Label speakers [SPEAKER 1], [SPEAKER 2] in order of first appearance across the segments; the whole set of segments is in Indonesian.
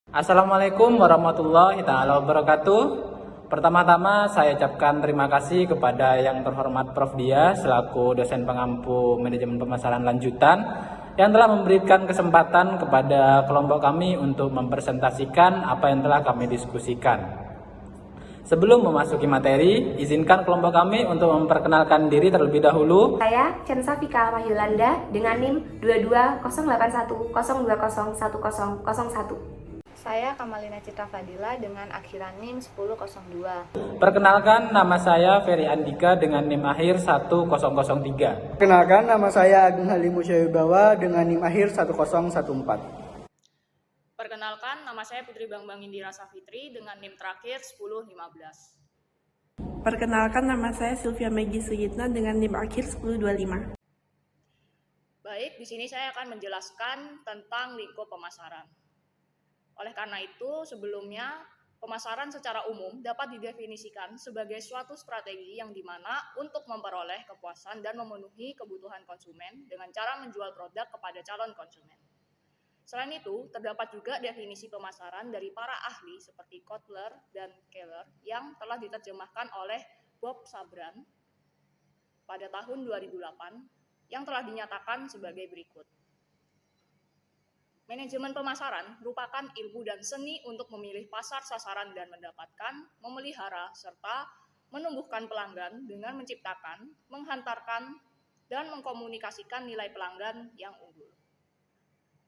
[SPEAKER 1] Assalamualaikum warahmatullahi taala wabarakatuh. Pertama-tama saya ucapkan terima kasih kepada yang terhormat Prof. Dia selaku dosen pengampu manajemen pemasaran lanjutan yang telah memberikan kesempatan kepada kelompok kami untuk mempresentasikan apa yang telah kami diskusikan. Sebelum memasuki materi, izinkan kelompok kami untuk memperkenalkan diri terlebih dahulu.
[SPEAKER 2] Saya Censa Fika Wahyulanda dengan NIM 220812010001.
[SPEAKER 3] Saya Kamalina Citra Fadila dengan akhiran NIM 1002.
[SPEAKER 1] Perkenalkan, nama saya Ferry Andika dengan NIM akhir 1003.
[SPEAKER 4] Perkenalkan, nama saya Agung Halim Musyawibawa dengan NIM akhir 1014.
[SPEAKER 5] Perkenalkan, nama saya Putri Bambang Indira Safitri dengan NIM terakhir 1015.
[SPEAKER 6] Perkenalkan, nama saya Sylvia Meggy Suyitna dengan NIM akhir 1025.
[SPEAKER 5] Baik, di sini saya akan menjelaskan tentang lingkup pemasaran. Oleh karena itu, sebelumnya pemasaran secara umum dapat didefinisikan sebagai suatu strategi yang dimana untuk memperoleh kepuasan dan memenuhi kebutuhan konsumen dengan cara menjual produk kepada calon konsumen. Selain itu, terdapat juga definisi pemasaran dari para ahli seperti Kotler dan Keller yang telah diterjemahkan oleh Bob Sabran pada tahun 2008 yang telah dinyatakan sebagai berikut. Manajemen pemasaran merupakan ilmu dan seni untuk memilih pasar sasaran dan mendapatkan, memelihara, serta menumbuhkan pelanggan dengan menciptakan, menghantarkan, dan mengkomunikasikan nilai pelanggan yang unggul.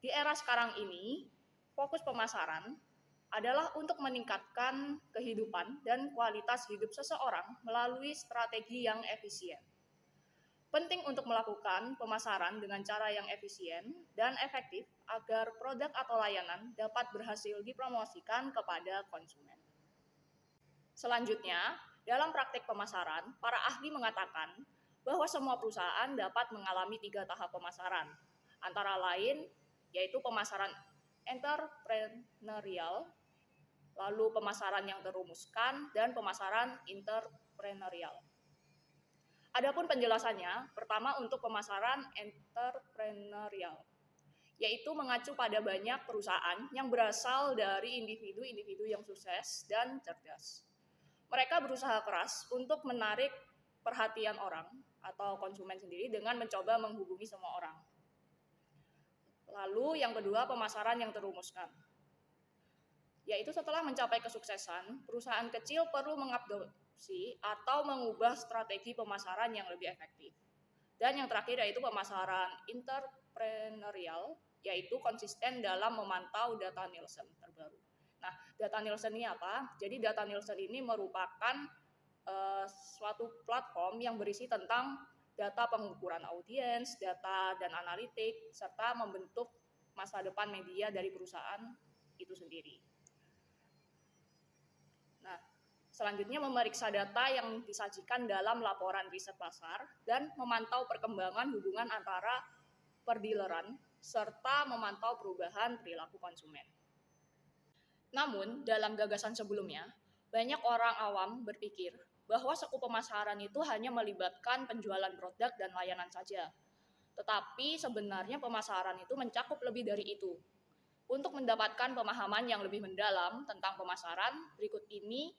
[SPEAKER 5] Di era sekarang ini, fokus pemasaran adalah untuk meningkatkan kehidupan dan kualitas hidup seseorang melalui strategi yang efisien. Penting untuk melakukan pemasaran dengan cara yang efisien dan efektif agar produk atau layanan dapat berhasil dipromosikan kepada konsumen. Selanjutnya, dalam praktik pemasaran, para ahli mengatakan bahwa semua perusahaan dapat mengalami 3 tahap pemasaran, antara lain yaitu pemasaran entrepreneurial, lalu pemasaran yang terumuskan, dan pemasaran entrepreneurial. Adapun penjelasannya, pertama untuk pemasaran entrepreneurial, yaitu mengacu pada banyak perusahaan yang berasal dari individu-individu yang sukses dan cerdas. Mereka berusaha keras untuk menarik perhatian orang atau konsumen sendiri dengan mencoba menghubungi semua orang. Lalu yang kedua, pemasaran yang terumuskan, yaitu setelah mencapai kesuksesan, perusahaan kecil perlu mengadopsi atau mengubah strategi pemasaran yang lebih efektif. Dan yang terakhir yaitu pemasaran entrepreneurial, yaitu konsisten dalam memantau data Nielsen terbaru. Nah, data Nielsen ini apa? Jadi data Nielsen ini merupakan suatu platform yang berisi tentang data pengukuran audiens, data dan analitik, serta membentuk masa depan media dari perusahaan itu sendiri. Nah, selanjutnya memeriksa data yang disajikan dalam laporan riset pasar dan memantau perkembangan hubungan antara perdileran serta memantau perubahan perilaku konsumen. Namun, dalam gagasan sebelumnya, banyak orang awam berpikir bahwa sekup pemasaran itu hanya melibatkan penjualan produk dan layanan saja. Tetapi sebenarnya pemasaran itu mencakup lebih dari itu. Untuk mendapatkan pemahaman yang lebih mendalam tentang pemasaran, berikut ini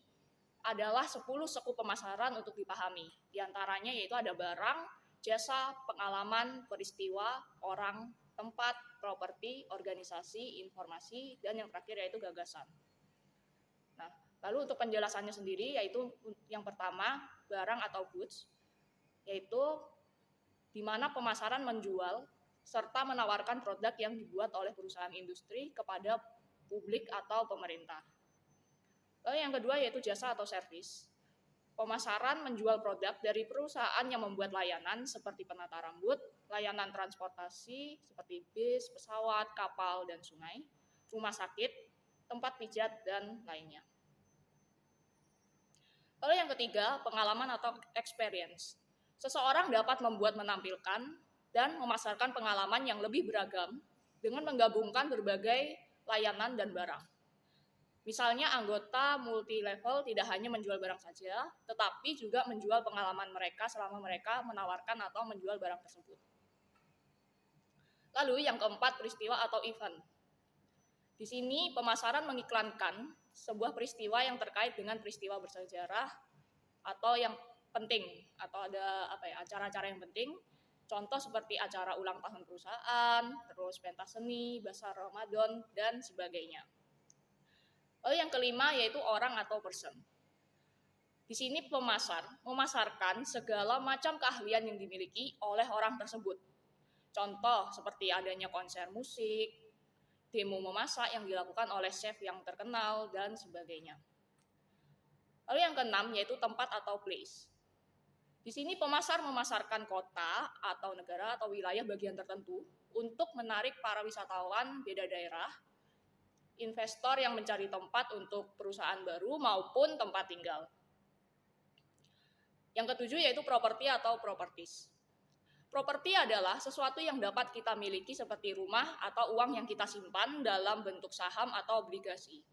[SPEAKER 5] adalah 10 sekup pemasaran untuk dipahami. Di antaranya yaitu ada barang, jasa, pengalaman, peristiwa, orang, tempat, properti, organisasi, informasi, dan yang terakhir yaitu gagasan. Nah, lalu untuk penjelasannya sendiri yaitu yang pertama, barang atau goods, yaitu di mana pemasaran menjual serta menawarkan produk yang dibuat oleh perusahaan industri kepada publik atau pemerintah. Lalu yang kedua yaitu jasa atau servis. Pemasaran menjual produk dari perusahaan yang membuat layanan seperti penata rambut, layanan transportasi seperti bis, pesawat, kapal, dan sungai, rumah sakit, tempat pijat, dan lainnya. Lalu yang ketiga, pengalaman atau experience. Seseorang dapat membuat, menampilkan, dan memasarkan pengalaman yang lebih beragam dengan menggabungkan berbagai layanan dan barang. Misalnya anggota multi-level tidak hanya menjual barang saja, tetapi juga menjual pengalaman mereka selama mereka menawarkan atau menjual barang tersebut. Lalu yang keempat, peristiwa atau event. Di sini pemasaran mengiklankan sebuah peristiwa yang terkait dengan peristiwa bersejarah atau yang penting, atau ada acara-acara yang penting. Contoh seperti acara ulang tahun perusahaan, terus pentas seni, bazar Ramadan, dan sebagainya. Lalu yang kelima yaitu orang atau person. Di sini pemasar memasarkan segala macam keahlian yang dimiliki oleh orang tersebut. Contoh seperti adanya konser musik, demo memasak yang dilakukan oleh chef yang terkenal, dan sebagainya. Lalu yang keenam yaitu tempat atau place. Di sini pemasar memasarkan kota atau negara atau wilayah bagian tertentu untuk menarik para wisatawan beda daerah, investor yang mencari tempat untuk perusahaan baru maupun tempat tinggal. Yang ketujuh yaitu properti atau properties. Properti adalah sesuatu yang dapat kita miliki seperti rumah atau uang yang kita simpan dalam bentuk saham atau obligasi.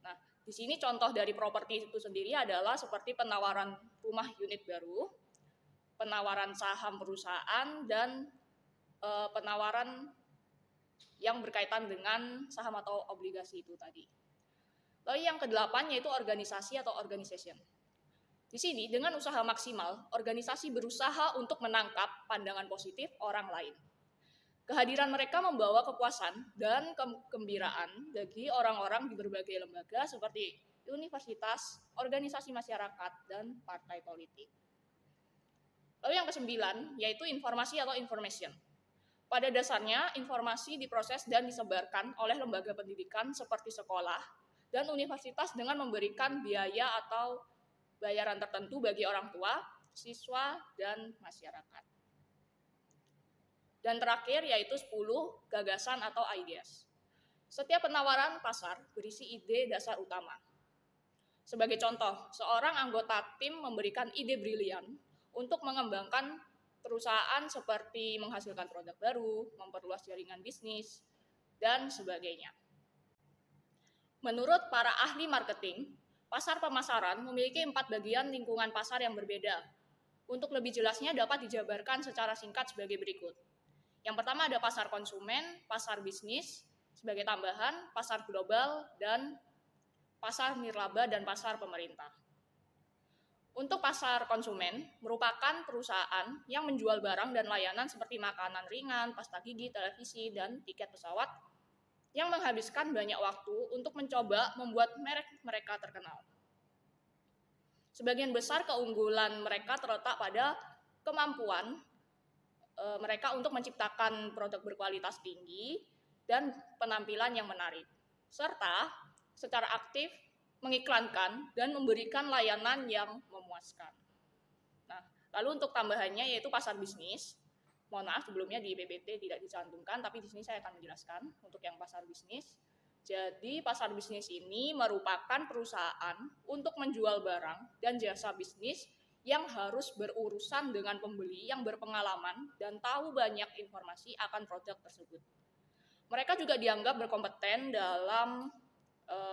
[SPEAKER 5] Nah, di sini contoh dari properti itu sendiri adalah seperti penawaran rumah unit baru, penawaran saham perusahaan, dan penawaran yang berkaitan dengan saham atau obligasi itu tadi. Lalu yang kedelapan yaitu organisasi atau organization. Di sini dengan usaha maksimal, organisasi berusaha untuk menangkap pandangan positif orang lain. Kehadiran mereka membawa kepuasan dan kegembiraan bagi orang-orang di berbagai lembaga seperti universitas, organisasi masyarakat, dan partai politik. Lalu yang kesembilan yaitu informasi atau information. Pada dasarnya, informasi diproses dan disebarkan oleh lembaga pendidikan seperti sekolah dan universitas dengan memberikan biaya atau bayaran tertentu bagi orang tua, siswa, dan masyarakat. Dan terakhir yaitu 10 gagasan atau ideas. Setiap penawaran pasar berisi ide dasar utama. Sebagai contoh, seorang anggota tim memberikan ide brilian untuk mengembangkan perusahaan seperti menghasilkan produk baru, memperluas jaringan bisnis, dan sebagainya. Menurut para ahli marketing, pasar pemasaran memiliki 4 bagian lingkungan pasar yang berbeda. Untuk lebih jelasnya dapat dijabarkan secara singkat sebagai berikut. Yang pertama ada pasar konsumen, pasar bisnis, sebagai tambahan, pasar global, dan pasar nirlaba dan pasar pemerintah. Untuk pasar konsumen, merupakan perusahaan yang menjual barang dan layanan seperti makanan ringan, pasta gigi, televisi, dan tiket pesawat yang menghabiskan banyak waktu untuk mencoba membuat merek mereka terkenal. Sebagian besar keunggulan mereka terletak pada kemampuan mereka untuk menciptakan produk berkualitas tinggi dan penampilan yang menarik, serta secara aktif mengiklankan dan memberikan layanan yang memuaskan. Nah, lalu untuk tambahannya yaitu pasar bisnis. Mohon maaf sebelumnya di PPT tidak dicantumkan, tapi di sini saya akan menjelaskan untuk yang pasar bisnis. Jadi pasar bisnis ini merupakan perusahaan untuk menjual barang dan jasa bisnis yang harus berurusan dengan pembeli yang berpengalaman dan tahu banyak informasi akan produk tersebut. Mereka juga dianggap berkompeten dalam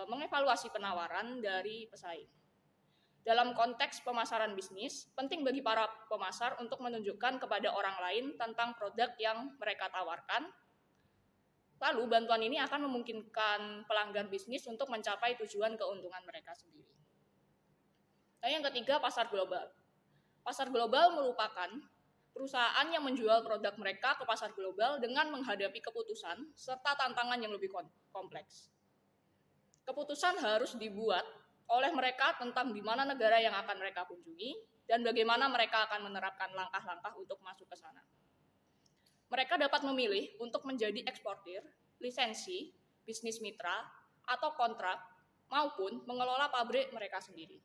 [SPEAKER 5] mengevaluasi penawaran dari pesaing. Dalam konteks pemasaran bisnis, penting bagi para pemasar untuk menunjukkan kepada orang lain tentang produk yang mereka tawarkan. Lalu bantuan ini akan memungkinkan pelanggan bisnis untuk mencapai tujuan keuntungan mereka sendiri. Dan yang ketiga, pasar global. Pasar global merupakan perusahaan yang menjual produk mereka ke pasar global dengan menghadapi keputusan serta tantangan yang lebih kompleks. Keputusan harus dibuat oleh mereka tentang di mana negara yang akan mereka kunjungi dan bagaimana mereka akan menerapkan langkah-langkah untuk masuk ke sana. Mereka dapat memilih untuk menjadi eksportir, lisensi, bisnis mitra, atau kontrak, maupun mengelola pabrik mereka sendiri.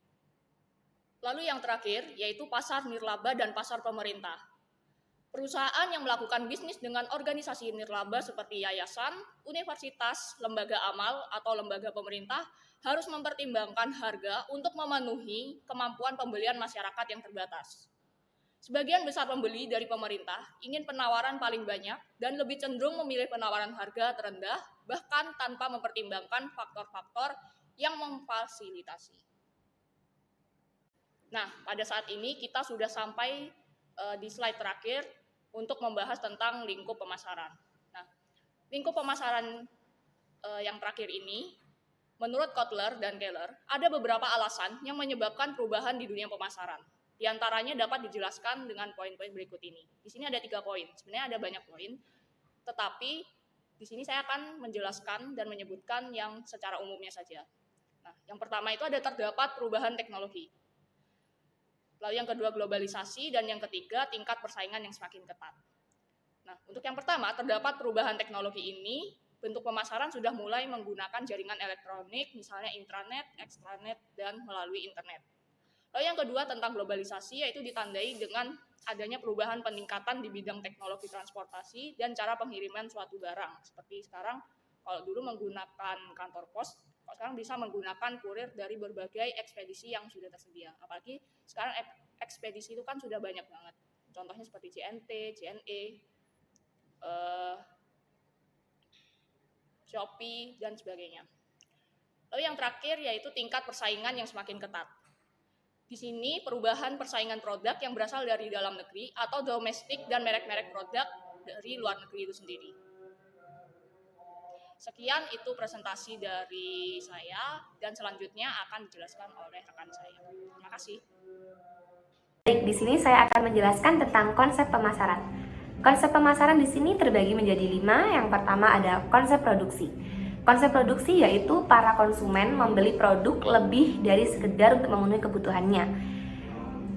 [SPEAKER 5] Lalu yang terakhir yaitu pasar nirlaba dan pasar pemerintah. Perusahaan yang melakukan bisnis dengan organisasi nirlaba seperti yayasan, universitas, lembaga amal, atau lembaga pemerintah harus mempertimbangkan harga untuk memenuhi kemampuan pembelian masyarakat yang terbatas. Sebagian besar pembeli dari pemerintah ingin penawaran paling banyak dan lebih cenderung memilih penawaran harga terendah, bahkan tanpa mempertimbangkan faktor-faktor yang memfasilitasi. Nah, pada saat ini kita sudah sampai di slide terakhir untuk membahas tentang lingkup pemasaran. Nah, lingkup pemasaran yang terakhir ini, menurut Kotler dan Keller, ada beberapa alasan yang menyebabkan perubahan di dunia pemasaran. Di antaranya dapat dijelaskan dengan poin-poin berikut ini. Di sini ada 3 poin. Sebenarnya ada banyak poin, tetapi di sini saya akan menjelaskan dan menyebutkan yang secara umumnya saja. Nah, yang pertama itu ada terdapat perubahan teknologi. Lalu yang kedua globalisasi, dan yang ketiga tingkat persaingan yang semakin ketat. Nah, untuk yang pertama terdapat perubahan teknologi ini, bentuk pemasaran sudah mulai menggunakan jaringan elektronik, misalnya intranet, extranet, dan melalui internet. Lalu yang kedua tentang globalisasi, yaitu ditandai dengan adanya perubahan peningkatan di bidang teknologi transportasi dan cara pengiriman suatu barang. Seperti sekarang, kalau dulu menggunakan kantor pos, sekarang bisa menggunakan kurir dari berbagai ekspedisi yang sudah tersedia. Apalagi sekarang ekspedisi itu kan sudah banyak banget. Contohnya seperti JNT, JNE, Shopee, dan sebagainya. Lalu yang terakhir yaitu tingkat persaingan yang semakin ketat. Di sini perubahan persaingan produk yang berasal dari dalam negeri atau domestik dan merek-merek produk dari luar negeri itu sendiri. Sekian itu presentasi dari saya, dan selanjutnya akan dijelaskan oleh rekan saya. Terima kasih.
[SPEAKER 2] Baik, di sini saya akan menjelaskan tentang konsep pemasaran. Konsep pemasaran di sini terbagi menjadi 5. Yang pertama ada konsep produksi. Konsep produksi yaitu para konsumen membeli produk lebih dari sekedar untuk memenuhi kebutuhannya.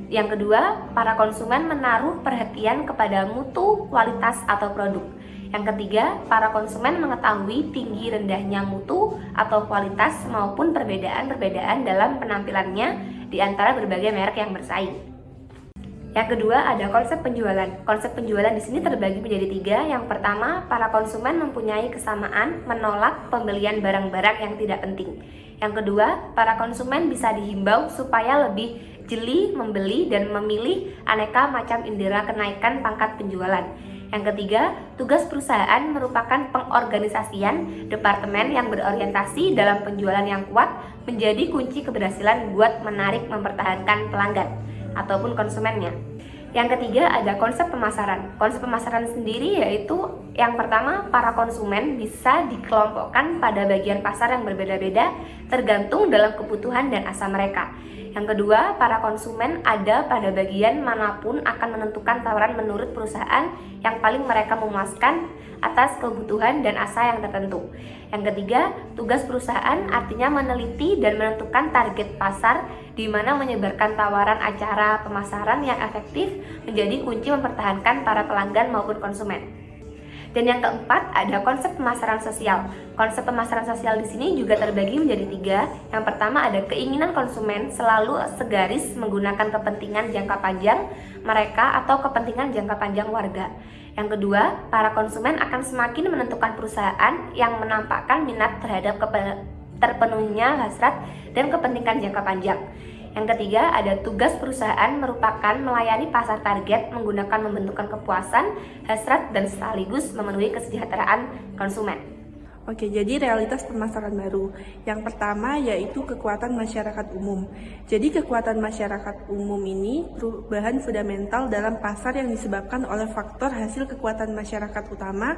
[SPEAKER 2] Yang kedua, para konsumen menaruh perhatian kepada mutu, kualitas, atau produk. Yang ketiga, para konsumen mengetahui tinggi rendahnya mutu atau kualitas maupun perbedaan-perbedaan dalam penampilannya di antara berbagai merek yang bersaing. Yang kedua ada konsep penjualan. Konsep penjualan di sini terbagi menjadi 3. Yang pertama, para konsumen mempunyai kesamaan menolak pembelian barang-barang yang tidak penting. Yang kedua, para konsumen bisa dihimbau supaya lebih jeli membeli dan memilih aneka macam indera kenaikan pangkat penjualan. Yang ketiga, tugas perusahaan merupakan pengorganisasian departemen yang berorientasi dalam penjualan yang kuat menjadi kunci keberhasilan buat menarik mempertahankan pelanggan ataupun konsumennya. Yang ketiga ada konsep pemasaran. Konsep pemasaran sendiri yaitu yang pertama, para konsumen bisa dikelompokkan pada bagian pasar yang berbeda-beda tergantung dalam kebutuhan dan asa mereka. Yang kedua, para konsumen ada pada bagian manapun akan menentukan tawaran menurut perusahaan yang paling mereka memuaskan atas kebutuhan dan asa yang tertentu. Yang ketiga, tugas perusahaan artinya meneliti dan menentukan target pasar di mana menyebarkan tawaran acara pemasaran yang efektif menjadi kunci mempertahankan para pelanggan maupun konsumen. Dan yang keempat ada konsep pemasaran sosial. Konsep pemasaran sosial di sini juga terbagi menjadi 3. Yang pertama ada keinginan konsumen selalu segaris menggunakan kepentingan jangka panjang mereka atau kepentingan jangka panjang warga. Yang kedua, para konsumen akan semakin menentukan perusahaan yang menampakkan minat terhadap terpenuhinya hasrat dan kepentingan jangka panjang. Yang ketiga, ada tugas perusahaan merupakan melayani pasar target menggunakan membentukkan kepuasan, hasrat, dan sekaligus memenuhi kesejahteraan konsumen.
[SPEAKER 6] Oke, jadi realitas pemasaran baru. Yang pertama yaitu kekuatan masyarakat umum. Jadi kekuatan masyarakat umum ini perubahan fundamental dalam pasar yang disebabkan oleh faktor hasil kekuatan masyarakat utama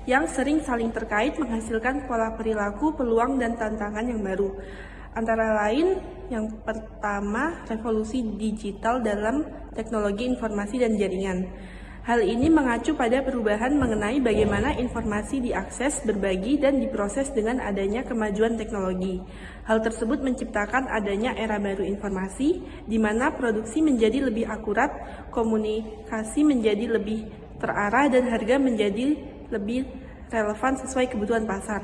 [SPEAKER 6] yang sering saling terkait menghasilkan pola perilaku, peluang, dan tantangan yang baru. Antara lain, yang pertama, revolusi digital dalam teknologi informasi dan jaringan. Hal ini mengacu pada perubahan mengenai bagaimana informasi diakses, berbagi, dan diproses dengan adanya kemajuan teknologi. Hal tersebut menciptakan adanya era baru informasi, di mana produksi menjadi lebih akurat, komunikasi menjadi lebih terarah, dan harga menjadi lebih relevan sesuai kebutuhan pasar.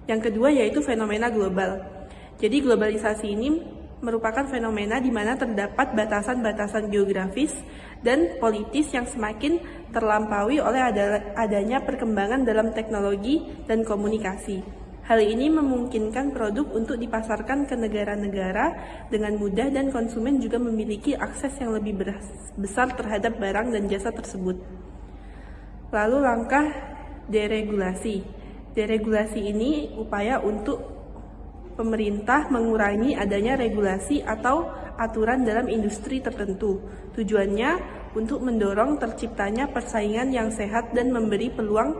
[SPEAKER 6] Yang kedua yaitu fenomena global. Jadi globalisasi ini merupakan fenomena di mana terdapat batasan-batasan geografis dan politis yang semakin terlampaui oleh adanya perkembangan dalam teknologi dan komunikasi. Hal ini memungkinkan produk untuk dipasarkan ke negara-negara dengan mudah dan konsumen juga memiliki akses yang lebih besar terhadap barang dan jasa tersebut. Lalu langkah deregulasi. Deregulasi ini upaya untuk pemerintah mengurangi adanya regulasi atau aturan dalam industri tertentu. Tujuannya untuk mendorong terciptanya persaingan yang sehat dan memberi peluang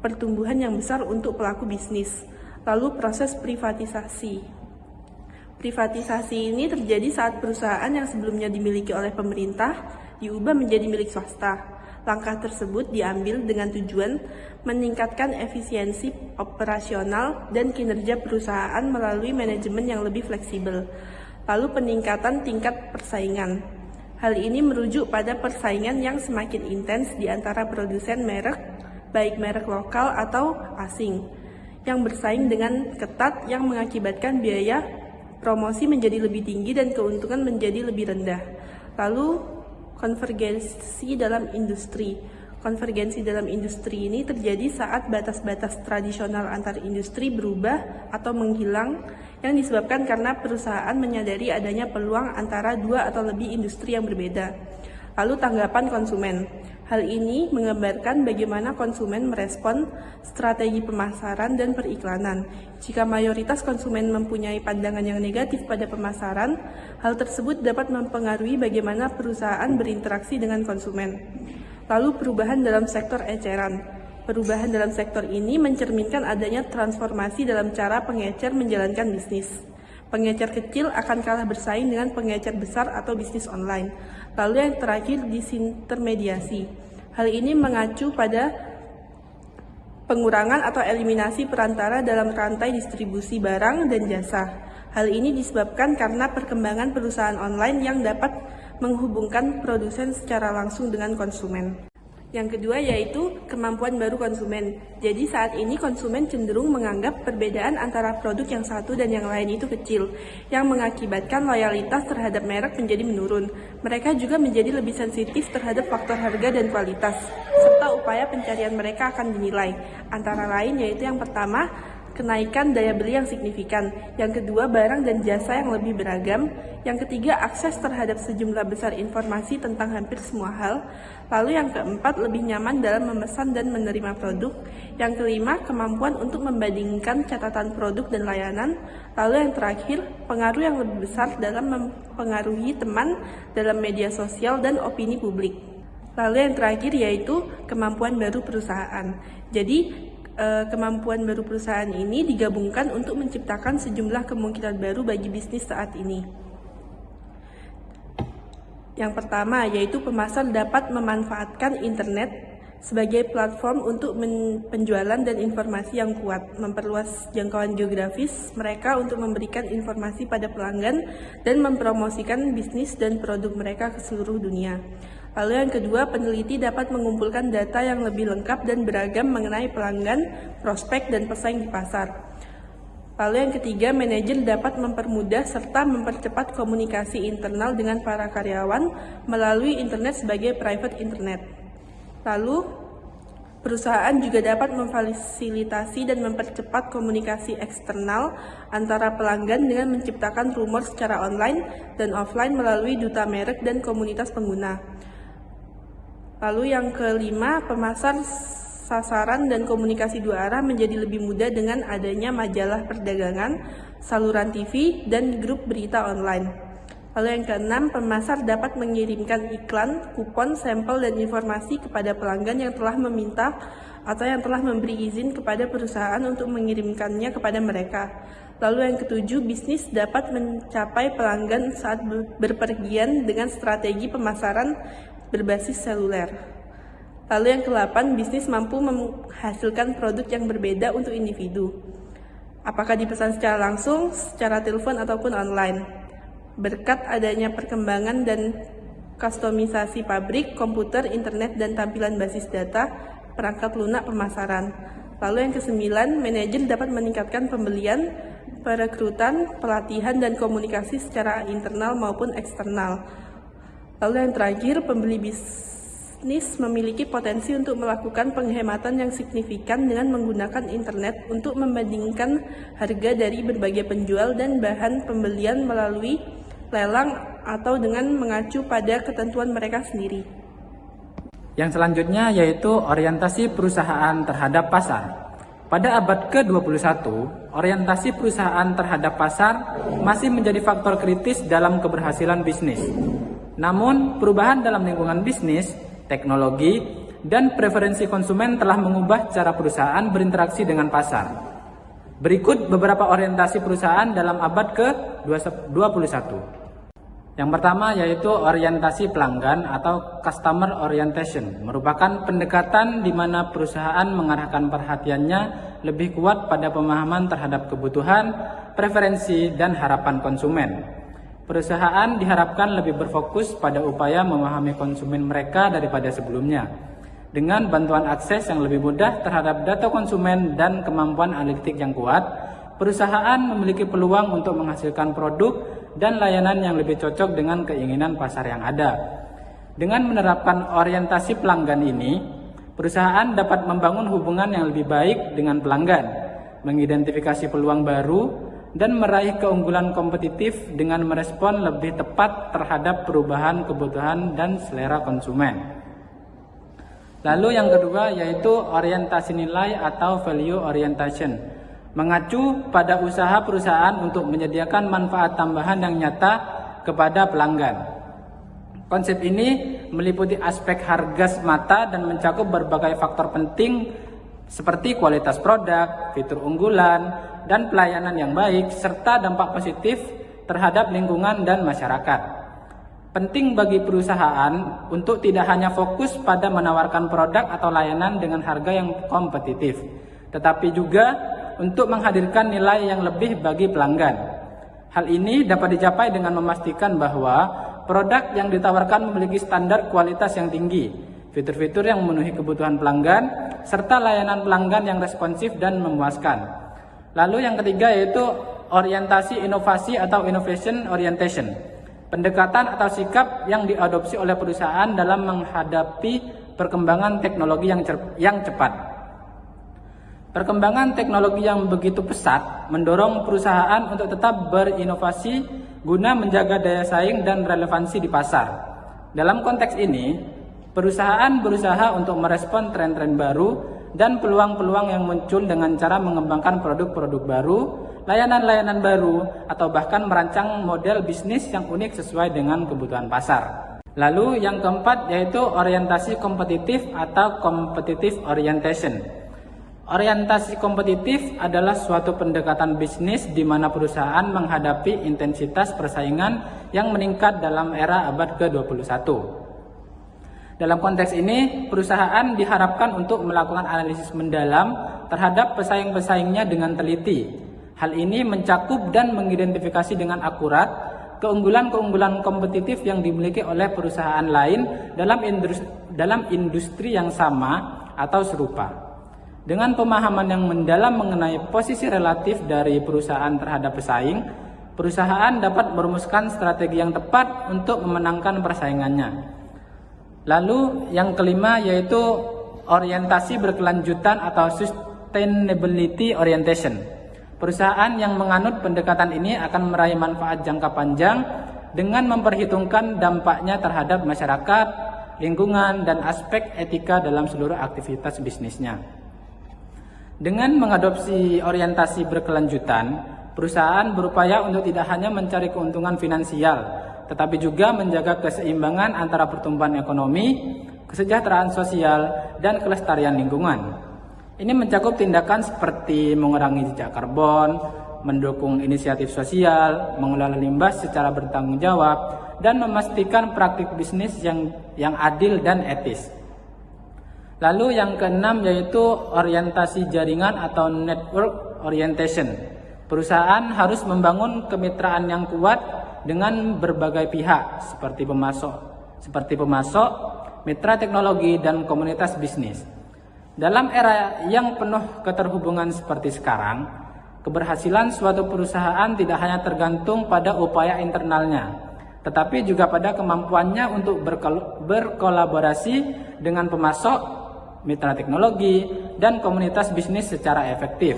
[SPEAKER 6] pertumbuhan yang besar untuk pelaku bisnis. Lalu proses privatisasi. Privatisasi ini terjadi saat perusahaan yang sebelumnya dimiliki oleh pemerintah diubah menjadi milik swasta. Langkah tersebut diambil dengan tujuan meningkatkan efisiensi operasional dan kinerja perusahaan melalui manajemen yang lebih fleksibel. Lalu peningkatan tingkat persaingan. Hal ini merujuk pada persaingan yang semakin intens di antara produsen merek, baik merek lokal atau asing, yang bersaing dengan ketat yang mengakibatkan biaya promosi menjadi lebih tinggi dan keuntungan menjadi lebih rendah. Lalu konvergensi dalam industri. Konvergensi dalam industri ini terjadi saat batas-batas tradisional antar industri berubah atau menghilang yang disebabkan karena perusahaan menyadari adanya peluang antara dua atau lebih industri yang berbeda. Lalu tanggapan konsumen. Hal ini menggambarkan bagaimana konsumen merespon strategi pemasaran dan periklanan. Jika mayoritas konsumen mempunyai pandangan yang negatif pada pemasaran, hal tersebut dapat mempengaruhi bagaimana perusahaan berinteraksi dengan konsumen. Lalu perubahan dalam sektor eceran. Perubahan dalam sektor ini mencerminkan adanya transformasi dalam cara pengecer menjalankan bisnis. Pengecer kecil akan kalah bersaing dengan pengecer besar atau bisnis online. Lalu yang terakhir, disintermediasi. Hal ini mengacu pada pengurangan atau eliminasi perantara dalam rantai distribusi barang dan jasa. Hal ini disebabkan karena perkembangan perusahaan online yang dapat menghubungkan produsen secara langsung dengan konsumen. Yang kedua yaitu kemampuan baru konsumen. Jadi saat ini konsumen cenderung menganggap perbedaan antara produk yang satu dan yang lain itu kecil, yang mengakibatkan loyalitas terhadap merek menjadi menurun. Mereka juga menjadi lebih sensitif terhadap faktor harga dan kualitas, serta upaya pencarian mereka akan dinilai. Antara lain yaitu yang pertama, kenaikan daya beli yang signifikan. Yang kedua, barang dan jasa yang lebih beragam. Yang ketiga, akses terhadap sejumlah besar informasi tentang hampir semua hal. Lalu yang keempat, lebih nyaman dalam memesan dan menerima produk. Yang kelima, kemampuan untuk membandingkan catatan produk dan layanan. Lalu yang terakhir, pengaruh yang lebih besar dalam mempengaruhi teman dalam media sosial dan opini publik. Lalu yang terakhir yaitu kemampuan baru perusahaan. Jadi, kemampuan baru perusahaan ini digabungkan untuk menciptakan sejumlah kemungkinan baru bagi bisnis saat ini. Yang pertama yaitu pemasar dapat memanfaatkan internet sebagai platform untuk penjualan dan informasi yang kuat, memperluas jangkauan geografis mereka untuk memberikan informasi pada pelanggan dan mempromosikan bisnis dan produk mereka ke seluruh dunia. Lalu yang kedua, peneliti dapat mengumpulkan data yang lebih lengkap dan beragam mengenai pelanggan, prospek, dan pesaing di pasar. Lalu yang ketiga, manajer dapat mempermudah serta mempercepat komunikasi internal dengan para karyawan melalui internet sebagai private internet. Lalu, perusahaan juga dapat memfasilitasi dan mempercepat komunikasi eksternal antara pelanggan dengan menciptakan rumor secara online dan offline melalui duta merek dan komunitas pengguna. Lalu yang kelima, pemasar sasaran dan komunikasi dua arah menjadi lebih mudah dengan adanya majalah perdagangan, saluran TV, dan grup berita online. Lalu yang keenam, pemasar dapat mengirimkan iklan, kupon, sampel, dan informasi kepada pelanggan yang telah meminta atau yang telah memberi izin kepada perusahaan untuk mengirimkannya kepada mereka. Lalu yang ketujuh, bisnis dapat mencapai pelanggan saat berpergian dengan strategi pemasaran berbasis seluler. Lalu yang ke-8, bisnis mampu menghasilkan produk yang berbeda untuk individu. Apakah dipesan secara langsung, secara telepon, ataupun online. Berkat adanya perkembangan dan kustomisasi pabrik, komputer, internet, dan tampilan basis data, perangkat lunak pemasaran. Lalu yang ke-9, manajer dapat meningkatkan pembelian, perekrutan, pelatihan, dan komunikasi secara internal maupun eksternal. Lalu yang terakhir, pembeli bisnis memiliki potensi untuk melakukan penghematan yang signifikan dengan menggunakan internet untuk membandingkan harga dari berbagai penjual dan bahan pembelian melalui lelang atau dengan mengacu pada ketentuan mereka sendiri.
[SPEAKER 1] Yang selanjutnya yaitu orientasi perusahaan terhadap pasar. Pada abad ke-21, orientasi perusahaan terhadap pasar masih menjadi faktor kritis dalam keberhasilan bisnis. Namun, perubahan dalam lingkungan bisnis, teknologi, dan preferensi konsumen telah mengubah cara perusahaan berinteraksi dengan pasar. Berikut beberapa orientasi perusahaan dalam abad ke-21. Yang pertama yaitu orientasi pelanggan atau customer orientation, merupakan pendekatan di mana perusahaan mengarahkan perhatiannya lebih kuat pada pemahaman terhadap kebutuhan, preferensi, dan harapan konsumen. Perusahaan diharapkan lebih berfokus pada upaya memahami konsumen mereka daripada sebelumnya, dengan bantuan akses yang lebih mudah terhadap data konsumen dan kemampuan analitik yang kuat. Perusahaan memiliki peluang untuk menghasilkan produk dan layanan yang lebih cocok dengan keinginan pasar yang ada. Dengan menerapkan orientasi pelanggan ini, perusahaan dapat membangun hubungan yang lebih baik dengan pelanggan, mengidentifikasi peluang baru, dan meraih keunggulan kompetitif dengan merespon lebih tepat terhadap perubahan kebutuhan dan selera konsumen. Lalu yang kedua yaitu orientasi nilai atau value orientation, mengacu pada usaha perusahaan untuk menyediakan manfaat tambahan yang nyata kepada pelanggan. Konsep ini meliputi aspek harga semata dan mencakup berbagai faktor penting seperti kualitas produk, fitur unggulan, dan pelayanan yang baik, serta dampak positif terhadap lingkungan dan masyarakat. Penting bagi perusahaan untuk tidak hanya fokus pada menawarkan produk atau layanan dengan harga yang kompetitif, tetapi juga untuk menghadirkan nilai yang lebih bagi pelanggan. Hal ini dapat dicapai dengan memastikan bahwa produk yang ditawarkan memiliki standar kualitas yang tinggi, fitur-fitur yang memenuhi kebutuhan pelanggan, serta layanan pelanggan yang responsif dan memuaskan. Lalu yang ketiga yaitu orientasi inovasi atau innovation orientation, pendekatan atau sikap yang diadopsi oleh perusahaan dalam menghadapi perkembangan teknologi yang cepat. Perkembangan teknologi yang begitu pesat mendorong perusahaan untuk tetap berinovasi guna menjaga daya saing dan relevansi di pasar. Dalam konteks ini, perusahaan berusaha untuk merespon tren-tren baru dan peluang-peluang yang muncul dengan cara mengembangkan produk-produk baru, layanan-layanan baru, atau bahkan merancang model bisnis yang unik sesuai dengan kebutuhan pasar. Lalu yang keempat yaitu orientasi kompetitif atau competitive orientation. Orientasi kompetitif adalah suatu pendekatan bisnis di mana perusahaan menghadapi intensitas persaingan yang meningkat dalam era abad ke-21. Dalam konteks ini, perusahaan diharapkan untuk melakukan analisis mendalam terhadap pesaing-pesaingnya dengan teliti. Hal ini mencakup dan mengidentifikasi dengan akurat keunggulan-keunggulan kompetitif yang dimiliki oleh perusahaan lain dalam industri yang sama atau serupa. Dengan pemahaman yang mendalam mengenai posisi relatif dari perusahaan terhadap pesaing, perusahaan dapat merumuskan strategi yang tepat untuk memenangkan persaingannya. Lalu yang kelima yaitu orientasi berkelanjutan atau sustainability orientation. Perusahaan yang menganut pendekatan ini akan meraih manfaat jangka panjang dengan memperhitungkan dampaknya terhadap masyarakat, lingkungan, dan aspek etika dalam seluruh aktivitas bisnisnya. Dengan mengadopsi orientasi berkelanjutan, perusahaan berupaya untuk tidak hanya mencari keuntungan finansial, tetapi juga menjaga keseimbangan antara pertumbuhan ekonomi, kesejahteraan sosial, dan kelestarian lingkungan. Ini mencakup tindakan seperti mengurangi jejak karbon, mendukung inisiatif sosial, mengelola limbah secara bertanggung jawab, dan memastikan praktik bisnis yang adil dan etis. Lalu yang keenam yaitu orientasi jaringan atau network orientation. Perusahaan harus membangun kemitraan yang kuat dengan berbagai pihak seperti pemasok, mitra teknologi, dan komunitas bisnis. Dalam era yang penuh keterhubungan seperti sekarang, keberhasilan suatu perusahaan tidak hanya tergantung pada upaya internalnya, tetapi juga pada kemampuannya untuk berkolaborasi dengan pemasok, mitra teknologi, dan komunitas bisnis secara efektif.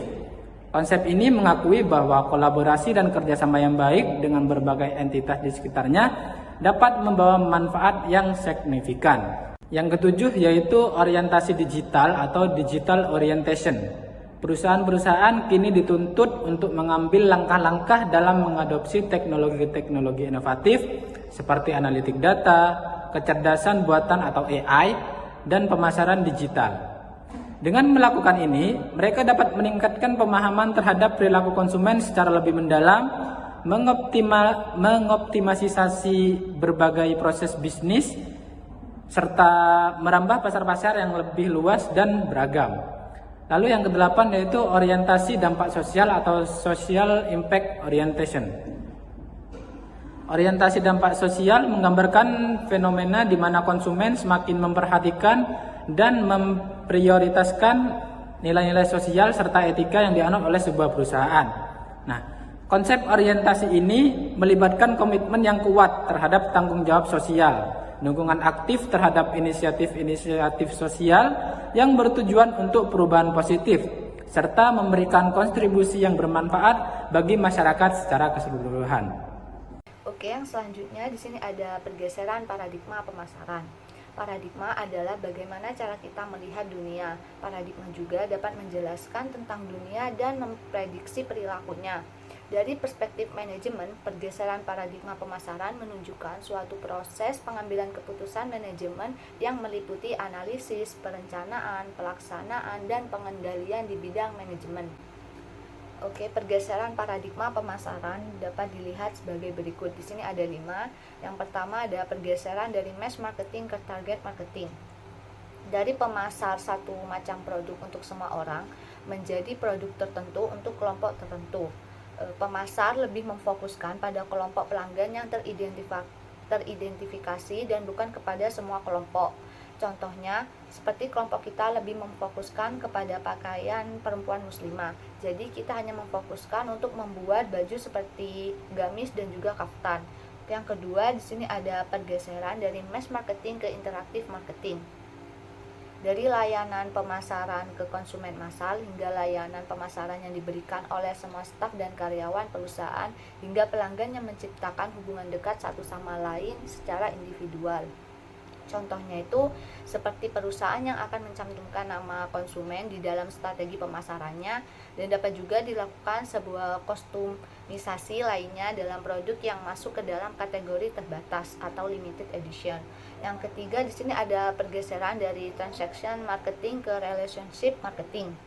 [SPEAKER 1] Konsep ini mengakui bahwa kolaborasi dan kerjasama yang baik dengan berbagai entitas di sekitarnya dapat membawa manfaat yang signifikan. Yang ketujuh yaitu orientasi digital atau digital orientation. Perusahaan-perusahaan kini dituntut untuk mengambil langkah-langkah dalam mengadopsi teknologi-teknologi inovatif seperti analitik data, kecerdasan buatan atau AI, dan pemasaran digital. Dengan melakukan ini, mereka dapat meningkatkan pemahaman terhadap perilaku konsumen secara lebih mendalam, mengoptimalisasi berbagai proses bisnis, serta merambah pasar-pasar yang lebih luas dan beragam. Lalu yang kedelapan yaitu orientasi dampak sosial atau social impact orientation. Orientasi dampak sosial menggambarkan fenomena di mana konsumen semakin memperhatikan dan memprioritaskan nilai-nilai sosial serta etika yang dianut oleh sebuah perusahaan. Nah, konsep orientasi ini melibatkan komitmen yang kuat terhadap tanggung jawab sosial, dukungan aktif terhadap inisiatif-inisiatif sosial yang bertujuan untuk perubahan positif, serta memberikan kontribusi yang bermanfaat bagi masyarakat secara keseluruhan.
[SPEAKER 3] Oke, yang selanjutnya di sini ada pergeseran paradigma pemasaran. Paradigma adalah bagaimana cara kita melihat dunia. Paradigma juga dapat menjelaskan tentang dunia dan memprediksi perilakunya. Dari perspektif manajemen, pergeseran paradigma pemasaran menunjukkan suatu proses pengambilan keputusan manajemen yang meliputi analisis, perencanaan, pelaksanaan, dan pengendalian di bidang manajemen. Oke, pergeseran paradigma pemasaran dapat dilihat sebagai berikut. Di sini ada 5. Yang pertama ada pergeseran dari mass marketing ke target marketing. Dari pemasar satu macam produk untuk semua orang menjadi produk tertentu untuk kelompok tertentu. Pemasar lebih memfokuskan pada kelompok pelanggan yang teridentifikasi dan bukan kepada semua kelompok. Contohnya, seperti kelompok kita lebih memfokuskan kepada pakaian perempuan muslimah. Jadi kita hanya memfokuskan untuk membuat baju seperti gamis dan juga kaftan. Yang kedua, di sini ada pergeseran dari mass marketing ke interaktif marketing. Dari layanan pemasaran ke konsumen massal hingga layanan pemasaran yang diberikan oleh semua staf dan karyawan perusahaan hingga pelanggan yang menciptakan hubungan dekat satu sama lain secara individual. Contohnya itu seperti perusahaan yang akan mencantumkan nama konsumen di dalam strategi pemasarannya, dan dapat juga dilakukan sebuah kostumisasi lainnya dalam produk yang masuk ke dalam kategori terbatas atau limited edition. Yang ketiga, di sini ada pergeseran dari transaction marketing ke relationship marketing.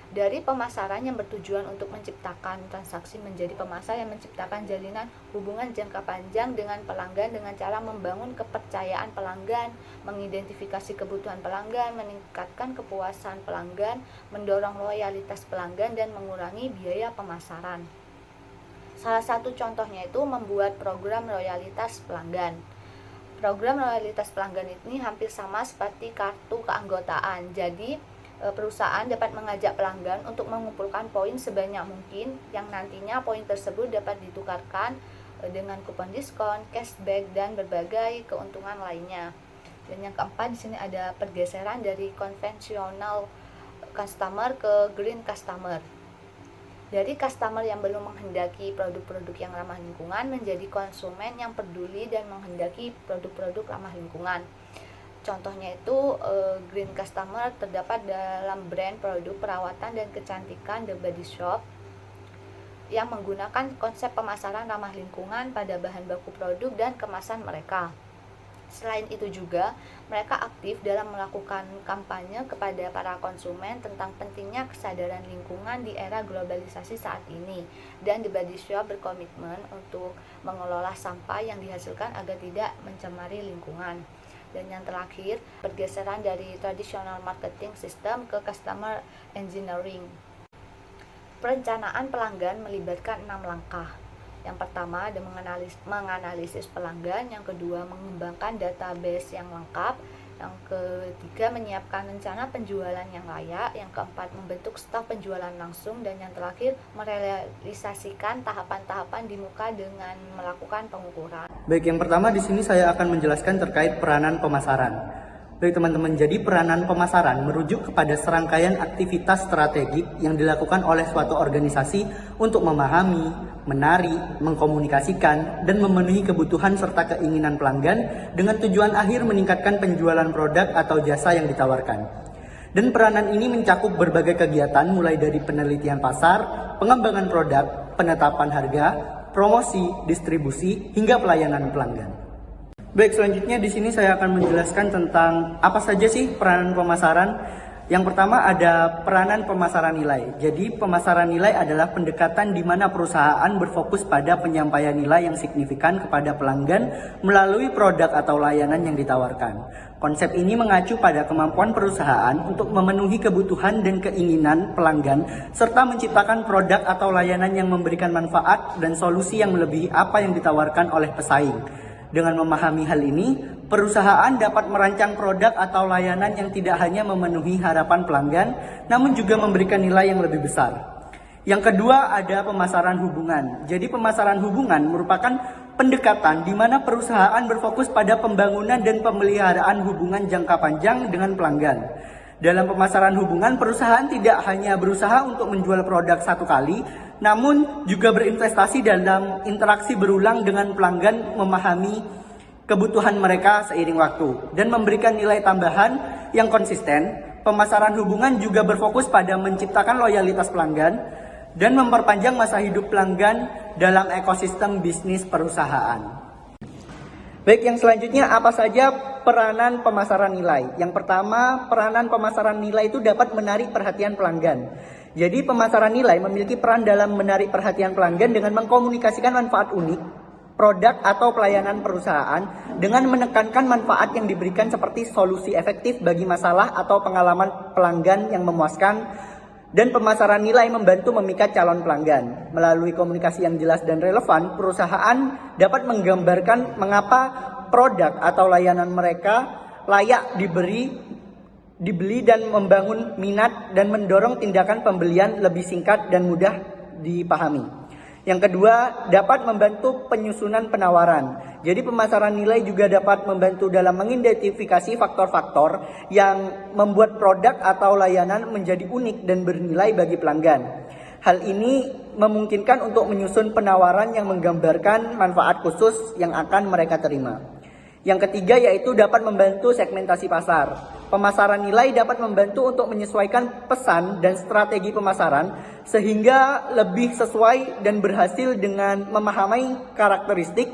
[SPEAKER 3] Dari pemasaran yang bertujuan untuk menciptakan transaksi menjadi pemasar yang menciptakan jalinan hubungan jangka panjang dengan pelanggan dengan cara membangun kepercayaan pelanggan, mengidentifikasi kebutuhan pelanggan, meningkatkan kepuasan pelanggan, mendorong loyalitas pelanggan, dan mengurangi biaya pemasaran. Salah satu contohnya itu membuat program loyalitas pelanggan. Program loyalitas pelanggan ini hampir sama seperti kartu keanggotaan. Jadi perusahaan dapat mengajak pelanggan untuk mengumpulkan poin sebanyak mungkin yang nantinya poin tersebut dapat ditukarkan dengan kupon diskon, cashback, dan berbagai keuntungan lainnya. Dan yang keempat, di sini ada pergeseran dari konvensional customer ke green customer. Dari customer yang belum menghendaki produk-produk yang ramah lingkungan menjadi konsumen yang peduli dan menghendaki produk-produk ramah lingkungan. Contohnya itu green customer terdapat dalam brand produk perawatan dan kecantikan The Body Shop yang menggunakan konsep pemasaran ramah lingkungan pada bahan baku produk dan kemasan mereka. Selain itu juga, mereka aktif dalam melakukan kampanye kepada para konsumen tentang pentingnya kesadaran lingkungan di era globalisasi saat ini. Dan The Body Shop berkomitmen untuk mengelola sampah yang dihasilkan agar tidak mencemari lingkungan. Dan yang terakhir, pergeseran dari traditional marketing system ke customer engineering. Perencanaan pelanggan melibatkan 6 langkah. Yang pertama ada menganalisis pelanggan, yang kedua mengembangkan database yang lengkap, yang ketiga menyiapkan rencana penjualan yang layak, yang keempat membentuk staf penjualan langsung, dan yang terakhir merealisasikan tahapan-tahapan di muka dengan melakukan pengukuran.
[SPEAKER 4] Baik, yang pertama di sini saya akan menjelaskan terkait peranan pemasaran. Baik teman-teman, jadi peranan pemasaran merujuk kepada serangkaian aktivitas strategik yang dilakukan oleh suatu organisasi untuk memahami, menarik, mengkomunikasikan, dan memenuhi kebutuhan serta keinginan pelanggan dengan tujuan akhir meningkatkan penjualan produk atau jasa yang ditawarkan. Dan peranan ini mencakup berbagai kegiatan mulai dari penelitian pasar, pengembangan produk, penetapan harga, promosi, distribusi, hingga pelayanan pelanggan. Baik, selanjutnya di sini saya akan menjelaskan tentang apa saja sih peranan pemasaran. Yang pertama ada peranan pemasaran nilai. Jadi pemasaran nilai adalah pendekatan di mana perusahaan berfokus pada penyampaian nilai yang signifikan kepada pelanggan melalui produk atau layanan yang ditawarkan. Konsep ini mengacu pada kemampuan perusahaan untuk memenuhi kebutuhan dan keinginan pelanggan serta menciptakan produk atau layanan yang memberikan manfaat dan solusi yang melebihi apa yang ditawarkan oleh pesaing. Dengan memahami hal ini, perusahaan dapat merancang produk atau layanan yang tidak hanya memenuhi harapan pelanggan, namun juga memberikan nilai yang lebih besar. Yang kedua ada pemasaran hubungan. Jadi pemasaran hubungan merupakan pendekatan di mana perusahaan berfokus pada pembangunan dan pemeliharaan hubungan jangka panjang dengan pelanggan. Dalam pemasaran hubungan, perusahaan tidak hanya berusaha untuk menjual produk satu kali, namun juga berinvestasi dalam interaksi berulang dengan pelanggan, memahami kebutuhan mereka seiring waktu, dan memberikan nilai tambahan yang konsisten. Pemasaran hubungan juga berfokus pada menciptakan loyalitas pelanggan dan memperpanjang masa hidup pelanggan dalam ekosistem bisnis perusahaan. Baik, yang selanjutnya apa saja peranan pemasaran nilai? Yang pertama, peranan pemasaran nilai itu dapat menarik perhatian pelanggan. Jadi pemasaran nilai memiliki peran dalam menarik perhatian pelanggan dengan mengkomunikasikan manfaat unik, produk atau pelayanan perusahaan dengan menekankan manfaat yang diberikan seperti solusi efektif bagi masalah atau pengalaman pelanggan yang memuaskan. Dan pemasaran nilai membantu memikat calon pelanggan. Melalui komunikasi yang jelas dan relevan, perusahaan dapat menggambarkan mengapa produk atau layanan mereka layak dibeli dan membangun minat dan mendorong tindakan pembelian lebih singkat dan mudah dipahami. Yang kedua, dapat membantu penyusunan penawaran. Jadi pemasaran nilai juga dapat membantu dalam mengidentifikasi faktor-faktor yang membuat produk atau layanan menjadi unik dan bernilai bagi pelanggan. Hal ini memungkinkan untuk menyusun penawaran yang menggambarkan manfaat khusus yang akan mereka terima. Yang ketiga yaitu dapat membantu segmentasi pasar. Pemasaran nilai dapat membantu untuk menyesuaikan pesan dan strategi pemasaran sehingga lebih sesuai dan berhasil dengan memahami karakteristik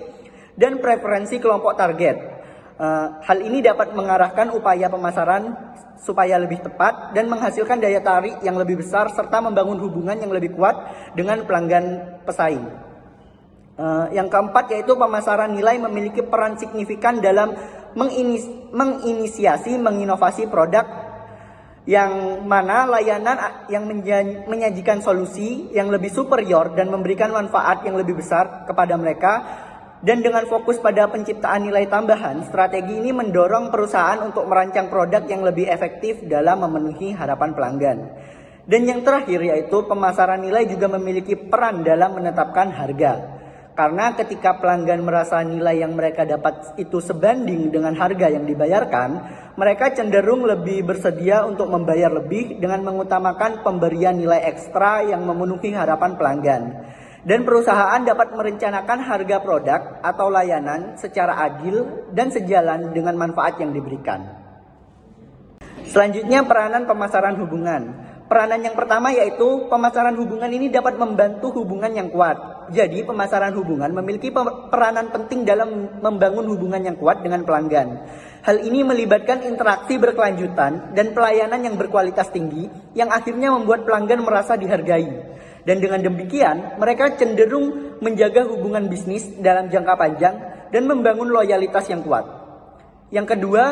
[SPEAKER 4] dan preferensi kelompok target. Hal ini dapat mengarahkan upaya pemasaran supaya lebih tepat dan menghasilkan daya tarik yang lebih besar serta membangun hubungan yang lebih kuat dengan pelanggan pesaing. Yang keempat yaitu pemasaran nilai memiliki peran signifikan dalam menginovasi produk yang mana layanan yang menyajikan solusi yang lebih superior dan memberikan manfaat yang lebih besar kepada mereka. Dan dengan fokus pada penciptaan nilai tambahan, strategi ini mendorong perusahaan untuk merancang produk yang lebih efektif dalam memenuhi harapan pelanggan. Dan yang terakhir yaitu pemasaran nilai juga memiliki peran dalam menetapkan harga. Karena ketika pelanggan merasa nilai yang mereka dapat itu sebanding dengan harga yang dibayarkan, mereka cenderung lebih bersedia untuk membayar lebih dengan mengutamakan pemberian nilai ekstra yang memenuhi harapan pelanggan. Dan perusahaan dapat merencanakan harga produk atau layanan secara adil dan sejalan dengan manfaat yang diberikan. Selanjutnya peranan pemasaran hubungan. Peranan yang pertama yaitu pemasaran hubungan ini dapat membantu hubungan yang kuat. Jadi pemasaran hubungan memiliki peranan penting dalam membangun hubungan yang kuat dengan pelanggan. Hal ini melibatkan interaksi berkelanjutan dan pelayanan yang berkualitas tinggi yang akhirnya membuat pelanggan merasa dihargai. Dan dengan demikian mereka cenderung menjaga hubungan bisnis dalam jangka panjang dan membangun loyalitas yang kuat. Yang kedua,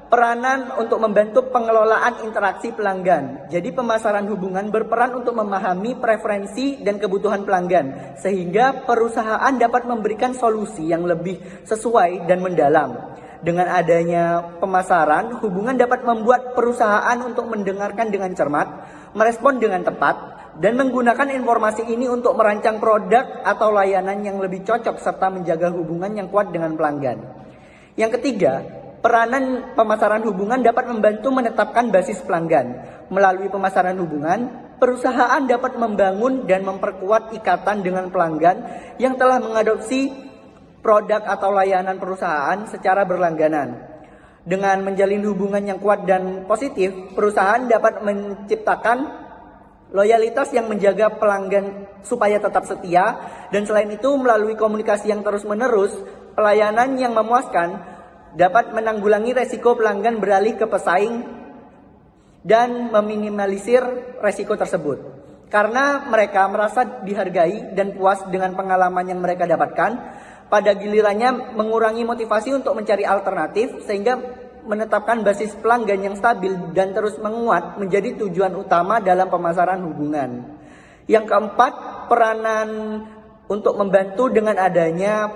[SPEAKER 4] peranan untuk membantu pengelolaan interaksi pelanggan. Jadi pemasaran hubungan berperan untuk memahami preferensi dan kebutuhan pelanggan sehingga perusahaan dapat memberikan solusi yang lebih sesuai dan mendalam. Dengan adanya pemasaran, hubungan dapat membuat perusahaan untuk mendengarkan dengan cermat, merespon dengan tepat, dan menggunakan informasi ini untuk merancang produk atau layanan yang lebih cocok serta menjaga hubungan yang kuat dengan pelanggan. Yang ketiga, peranan pemasaran hubungan dapat membantu menetapkan basis pelanggan. Melalui pemasaran hubungan, perusahaan dapat membangun dan memperkuat ikatan dengan pelanggan yang telah mengadopsi produk atau layanan perusahaan secara berlangganan. Dengan menjalin hubungan yang kuat dan positif, perusahaan dapat menciptakan loyalitas yang menjaga pelanggan supaya tetap setia. Dan selain itu, melalui komunikasi yang terus-menerus, pelayanan yang memuaskan, dapat menanggulangi resiko pelanggan beralih ke pesaing dan meminimalisir resiko tersebut. Karena mereka merasa dihargai dan puas dengan pengalaman yang mereka dapatkan, pada gilirannya mengurangi motivasi untuk mencari alternatif sehingga menetapkan basis pelanggan yang stabil dan terus menguat menjadi tujuan utama dalam pemasaran hubungan. Yang keempat, peranan untuk membantu dengan adanya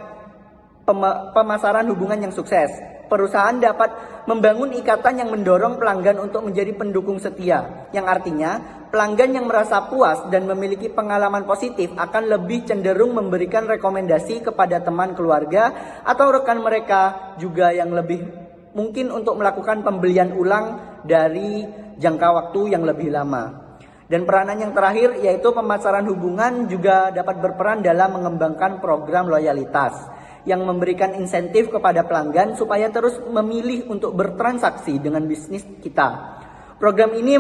[SPEAKER 4] pemasaran hubungan yang sukses. Perusahaan dapat membangun ikatan yang mendorong pelanggan untuk menjadi pendukung setia, yang artinya pelanggan yang merasa puas dan memiliki pengalaman positif akan lebih cenderung memberikan rekomendasi kepada teman keluarga atau rekan mereka juga yang lebih mungkin untuk melakukan pembelian ulang dari jangka waktu yang lebih lama. Dan peranan yang terakhir yaitu pemasaran hubungan juga dapat berperan dalam mengembangkan program loyalitas yang memberikan insentif kepada pelanggan supaya terus memilih untuk bertransaksi dengan bisnis kita. Program ini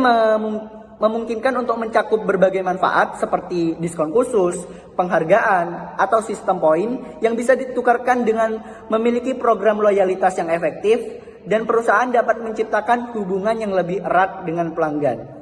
[SPEAKER 4] memungkinkan untuk mencakup berbagai manfaat seperti diskon khusus, penghargaan, atau sistem poin yang bisa ditukarkan dengan memiliki program loyalitas yang efektif, dan perusahaan dapat menciptakan hubungan yang lebih erat dengan pelanggan.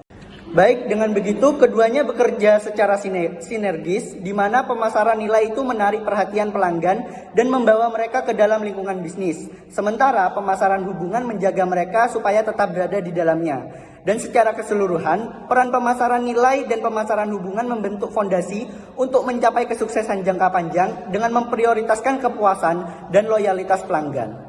[SPEAKER 4] Baik, dengan begitu keduanya bekerja secara sinergis di mana pemasaran nilai itu menarik perhatian pelanggan dan membawa mereka ke dalam lingkungan bisnis. Sementara pemasaran hubungan menjaga mereka supaya tetap berada di dalamnya. Dan secara keseluruhan, peran pemasaran nilai dan pemasaran hubungan membentuk fondasi untuk mencapai kesuksesan jangka panjang dengan memprioritaskan kepuasan dan loyalitas pelanggan.